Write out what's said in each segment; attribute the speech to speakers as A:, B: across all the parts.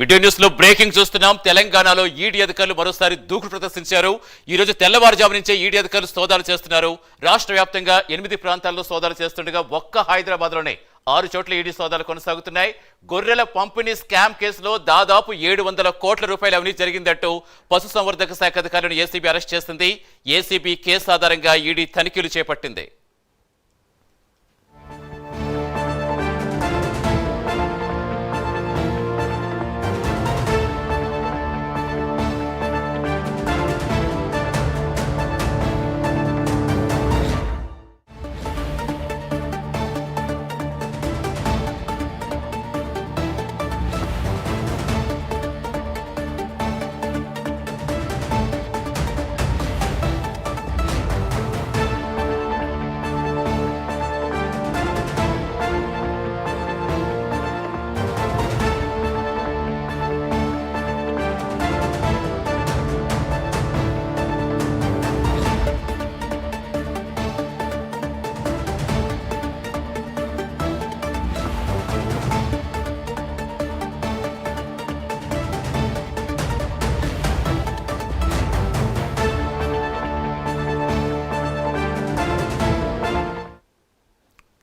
A: Video news లో breaking చూస్తున్నాం. తెలంగాణలో ఈడీ అధికారులు మరోసారి దూకుడు ప్రదర్శించారు. ఈ రోజు తెల్లవారుజాము నుంచే ఈడీ అధికారులు సోదాలు చేస్తున్నారు. రాష్ట్ర వ్యాప్తంగా 8 ప్రాంతాల్లో సోదాలు చేస్తుండగా ఒక్క హైదరాబాద్ లోనే 6 చోట్ల ఈడీ సోదాలు కొనసాగుతున్నాయి. గొర్రెల పంపిణీ స్కామ్ కేసులో దాదాపు 700 కోట్ల రూపాయల అవినీతి జరిగిందంటూ పశుసంవర్ధక శాఖ అధికారులను ఏసీబీ అరెస్ట్ చేసింది. ఏసీబీ కేసు ఆధారంగా ఈడీ తనిఖీలు చేపట్టింది.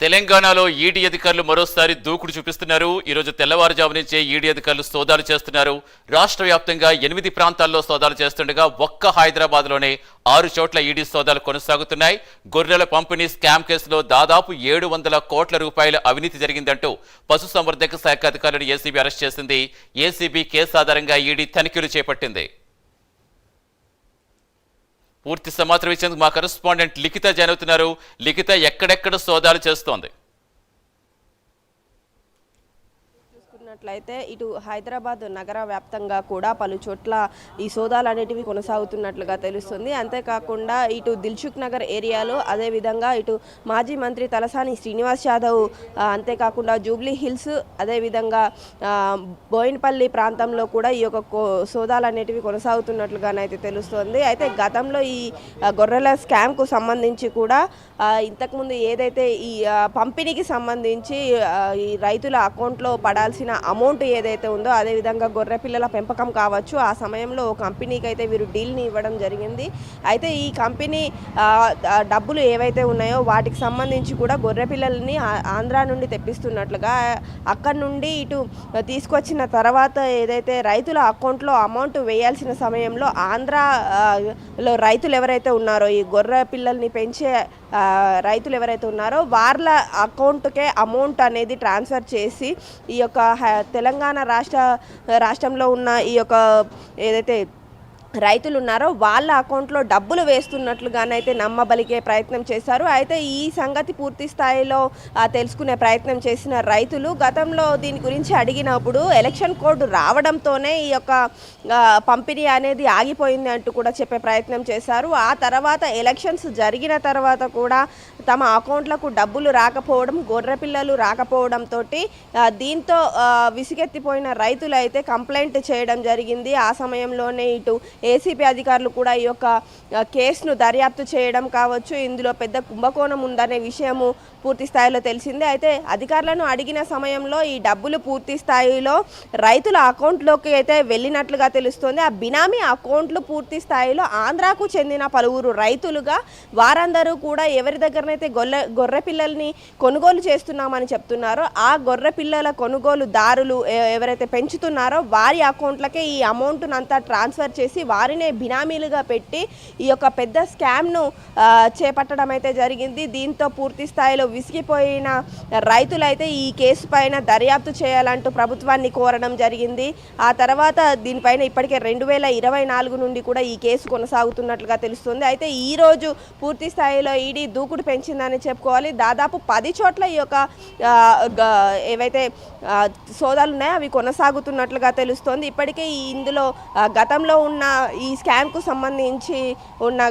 A: తెలంగాణలో ఈడీ అధికారులు మరోసారి దూకుడు చూపిస్తున్నారు. ఈరోజు తెల్లవారుజాము నుంచే ఈడీ అధికారులు సోదాలు చేస్తున్నారు. రాష్ట్ర వ్యాప్తంగా 8 ప్రాంతాల్లో సోదాలు చేస్తుండగా ఒక్క హైదరాబాద్ లోనే 6 చోట్ల ఈడీ సోదాలు కొనసాగుతున్నాయి. గొర్రెల పంపిణీ స్కామ్ కేసులో దాదాపు 700 కోట్ల రూపాయల అవినీతి జరిగిందంటూ పశుసంవర్ధక శాఖ అధికారులను ఏసీబీ అరెస్ట్ చేసింది. ఏసీబీ కేసు ఆధారంగా ఈడీ తనిఖీలు చేపట్టింది. పూర్తి సమాచారం ఇచ్చేందుకు మా కరెస్పాండెంట్ లిఖిత జాయిన్ అవుతున్నారు. లిఖిత, ఎక్కడెక్కడ సోదాలు చేస్తోంది?
B: చూసుకున్నట్లయితే ఇటు హైదరాబాద్ నగర వ్యాప్తంగా కూడా పలు చోట్ల ఈ సోదాలు అనేటివి కొనసాగుతున్నట్లుగా తెలుస్తుంది. అంతేకాకుండా ఇటు దిల్సుఖ్ నగర్ ఏరియాలో, అదేవిధంగా ఇటు మాజీ మంత్రి తలసాని శ్రీనివాస్ యాదవ్, అంతేకాకుండా జూబ్లీ హిల్స్, అదేవిధంగా బోయినపల్లి ప్రాంతంలో కూడా ఈ యొక్క సోదాలు అనేటివి కొనసాగుతున్నట్లుగానైతే తెలుస్తుంది. అయితే గతంలో ఈ గొర్రెల స్కామ్కు సంబంధించి కూడా ఇంతకుముందు ఏదైతే ఈ పంపిణీకి సంబంధించి ఈ రైతుల అకౌంట్లో పడాల్సిన అమౌంట్ ఏదైతే ఉందో, అదేవిధంగా గొర్రె పిల్లల పెంపకం కావచ్చు, ఆ సమయంలో ఒక కంపెనీకి అయితే వీరు డీల్ని ఇవ్వడం జరిగింది. అయితే ఈ కంపెనీ డబ్బులు ఏవైతే ఉన్నాయో వాటికి సంబంధించి కూడా గొర్రె పిల్లల్ని ఆంధ్రా నుండి తెప్పిస్తున్నట్లుగా, అక్కడి నుండి ఇటు తీసుకొచ్చిన తర్వాత ఏదైతే రైతుల అకౌంట్లో అమౌంట్ వేయాల్సిన సమయంలో ఆంధ్రాలో రైతులు ఎవరైతే ఉన్నారో, ఈ గొర్రె పిల్లల్ని పెంచే రైతులు ఎవరైతే ఉన్నారో వాళ్ళ అకౌంట్కే అమౌంట్ అనేది ట్రాన్స్ఫర్ చేసి ఈ యొక్క తెలంగాణ రాష్ట్రంలో ఉన్న ఈ యొక్క ఏదైతే రైతులు ఉన్నారో వాళ్ళ అకౌంట్లో డబ్బులు వేస్తున్నట్లుగానైతే నమ్మబలికే ప్రయత్నం చేశారు. అయితే ఈ సంగతి పూర్తి స్థాయిలో తెలుసుకునే ప్రయత్నం చేసిన రైతులు గతంలో దీని గురించి అడిగినప్పుడు ఎలక్షన్ కోడ్ రావడంతోనే ఈ యొక్క పంపిణీ అనేది ఆగిపోయింది అంటూ కూడా చెప్పే ప్రయత్నం చేశారు. ఆ తర్వాత ఎలక్షన్స్ జరిగిన తర్వాత కూడా తమ అకౌంట్లకు డబ్బులు రాకపోవడం, గొర్రె పిల్లలు రాకపోవడంతో దీంతో విసిగెత్తిపోయిన రైతులు అయితే కంప్లైంట్ చేయడం జరిగింది. ఆ సమయంలోనే ఇటు ఏసీబీ అధికారులు కూడా ఈ యొక్క కేసును దర్యాప్తు చేయడం కావచ్చు, ఇందులో పెద్ద కుంభకోణం ఉందనే విషయము పూర్తి స్థాయిలో తెలిసిందే. అయితే అధికారులను అడిగిన సమయంలో ఈ డబ్బులు పూర్తి స్థాయిలో రైతుల అకౌంట్లోకి అయితే వెళ్ళినట్లుగా తెలుస్తోంది. ఆ బినామీ అకౌంట్లు పూర్తి స్థాయిలో ఆంధ్రాకు చెందిన పలువురు రైతులుగా, వారందరూ కూడా ఎవరి దగ్గరనైతే గొర్రె పిల్లల్ని కొనుగోలు చేస్తున్నామని చెప్తున్నారో ఆ గొర్రె పిల్లల కొనుగోలుదారులు ఎవరైతే పెంచుతున్నారో వారి అకౌంట్లకే ఈ అమౌంట్ను అంతా ట్రాన్స్ఫర్ చేసి వారినే బినామీలుగా పెట్టి ఈ యొక్క పెద్ద స్కామ్ను చేపట్టడం అయితే జరిగింది. దీంతో పూర్తి స్థాయిలో విసిగిపోయిన రైతులైతే ఈ కేసు పైన దర్యాప్తు చేయాలంటూ ప్రభుత్వాన్ని కోరడం జరిగింది. ఆ తర్వాత దీనిపైన ఇప్పటికే 2024 నుండి కూడా ఈ కేసు కొనసాగుతున్నట్లుగా తెలుస్తుంది. అయితే ఈరోజు పూర్తి స్థాయిలో ఈడీ దూకుడు పెంచిందని చెప్పుకోవాలి. దాదాపు 10 చోట్ల ఈ యొక్క ఏవైతే సోదాలు ఉన్నాయో అవి కొనసాగుతున్నట్లుగా తెలుస్తోంది. ఇప్పటికే ఇందులో గతంలో ఉన్న ఈ స్కామ్కు సంబంధించి ఉన్న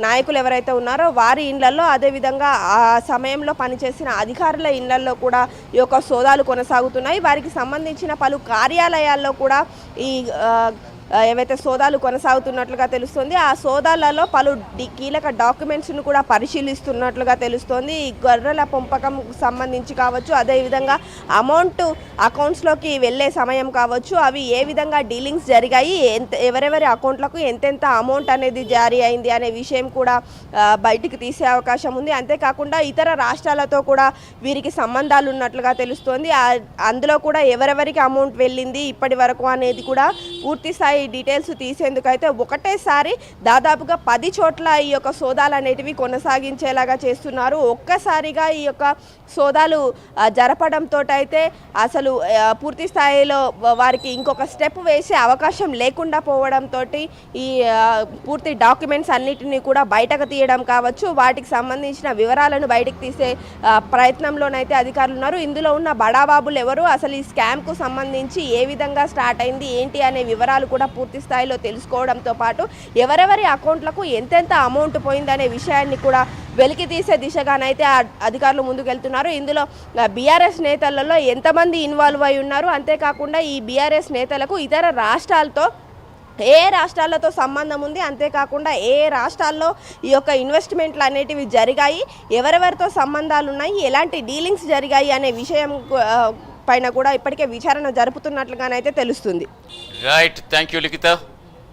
B: నాయకులు ఎవరైతే ఉన్నారో వారి ఇళ్లలో, అదేవిధంగా ఆ సమయంలో పనిచేసిన అధికారుల ఇళ్లలో కూడా ఈ యొక్క సోదాలు కొనసాగుతున్నాయి. వారికి సంబంధించిన పలు కార్యాలయాల్లో కూడా ఈ ఏవైతే సోదాలు కొనసాగుతున్నట్లుగా తెలుస్తుంది. ఆ సోదాలలో పలు కీలక డాక్యుమెంట్స్ను కూడా పరిశీలిస్తున్నట్లుగా తెలుస్తోంది. ఈ గొర్రెల పెంపకం సంబంధించి కావచ్చు, అదేవిధంగా అమౌంట్ అకౌంట్స్లోకి వెళ్ళే సమయం కావచ్చు, అవి ఏ విధంగా డీలింగ్స్ జరిగాయి, ఎవరెవరి అకౌంట్లకు ఎంతెంత అమౌంట్ అనేది జారీ అయింది అనే విషయం కూడా బయటికి తీసే అవకాశం ఉంది. అంతేకాకుండా ఇతర రాష్ట్రాలతో కూడా వీరికి సంబంధాలు ఉన్నట్లుగా తెలుస్తోంది. అందులో కూడా ఎవరెవరికి అమౌంట్ వెళ్ళింది ఇప్పటి వరకు అనేది కూడా పూర్తి స్థాయి డీటెయిల్స్ తీసేందుకైతే ఒకటేసారి దాదాపుగా 10 చోట్ల ఈ యొక్క సోదాలు అనేటివి కొనసాగించేలాగా చేస్తున్నారు. ఒక్కసారిగా ఈ యొక్క సోదాలు జరపడంతో అయితే అసలు పూర్తి స్థాయిలో వారికి ఇంకొక స్టెప్ వేసే అవకాశం లేకుండా పోవడంతో ఈ పూర్తి డాక్యుమెంట్స్ అన్నిటినీ కూడా బయటకు తీయడం కావచ్చు, వాటికి సంబంధించిన వివరాలను బయటకు తీసే ప్రయత్నంలోనైతే అధికారులు ఉన్నారు. ఇందులో ఉన్న బడాబాబులు ఎవరు, అసలు ఈ స్కామ్కు సంబంధించి ఏ విధంగా స్టార్ట్ అయింది ఏంటి అనే వివరాలు కూడా పూర్తి స్థాయిలో తెలుసుకోవడంతో పాటు ఎవరెవరి అకౌంట్లకు ఎంతెంత అమౌంట్ పోయిందనే విషయాన్ని కూడా వెలికి తీసే దిశగానైతే అధికారులు ముందుకెళ్తున్నారు. ఇందులో బీఆర్ఎస్ నేతలలో ఎంతమంది ఇన్వాల్వ్ అయి ఉన్నారు, అంతేకాకుండా ఈ బీఆర్ఎస్ నేతలకు ఇతర రాష్ట్రాలతో ఏ రాష్ట్రాలతో సంబంధం ఉంది, అంతేకాకుండా ఏ రాష్ట్రాల్లో ఈ యొక్క ఇన్వెస్ట్మెంట్లు అనేటివి జరిగాయి, ఎవరెవరితో సంబంధాలు ఉన్నాయి, ఎలాంటి డీలింగ్స్ జరిగాయి అనే విషయం పైన కూడా ఇప్పటికే విచారణ జరుపుతున్నట్లుగానైతే తెలుస్తుంది.
A: Right, thank you Likhita.